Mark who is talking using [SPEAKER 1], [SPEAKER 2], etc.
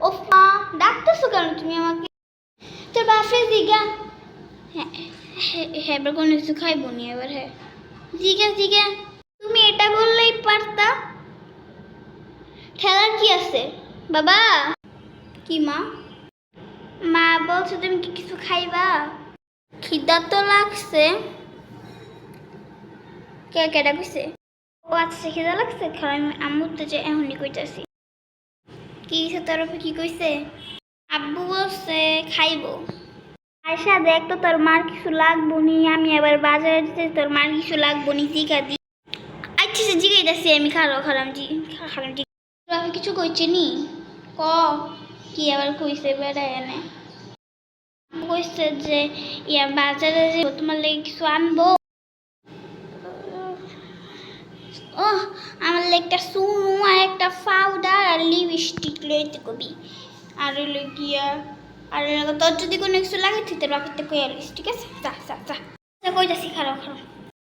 [SPEAKER 1] ওফ মা, ডাকতেছো কেন তুমি আমাকে? তোর বাপরে জিগা। হ্যাঁ হ্যাঁ, এবার কোনো কিছু খাইবো নি এবার। হ্যাঁ জিগা জিগা, তুমি এটা বললেই পারতা। ঠেলার কি আছে বাবা? কি মা? মা বলছো তুমি কি কিছু খাইবা? খিদা তো লাগছে। কে কেডা কইছে? ও আচ্ছা, খিদা লাগছে, খাওয়া আমি আম্মু তো যে এখনই কইতাছি। কি সে তরফে কি কইছে? আব্বু বলছে খাইবো। আয়সা দেখ তো, তোর মার কিছু লাগবো নি, আমি আবার বাজারে যেতে, তোর মার কিছু লাগবো নি, জিগা দি। আচ্ছা সে জিগাইতাছি আমি, খারাপ খারাপ জি খারাপ জি। আমি কিছু কইছি নি? ক কি আবার কইছে বেড়ায় এনে? কইছে যে ইয়া বাজারে যে তোমার লেগে কিছু আনবো। ও আমার লেগে একটা সুনু আর একটা পাউডার আর লিপস্টিক লইতে কবি। আর হইলো গিয়া আর তোর যদি কোনো কিছু লাগে তুই তোর বাপিতে কই আলিস, ঠিক আছে? যা যা যা কইতাছি, খারাপ খারাপ।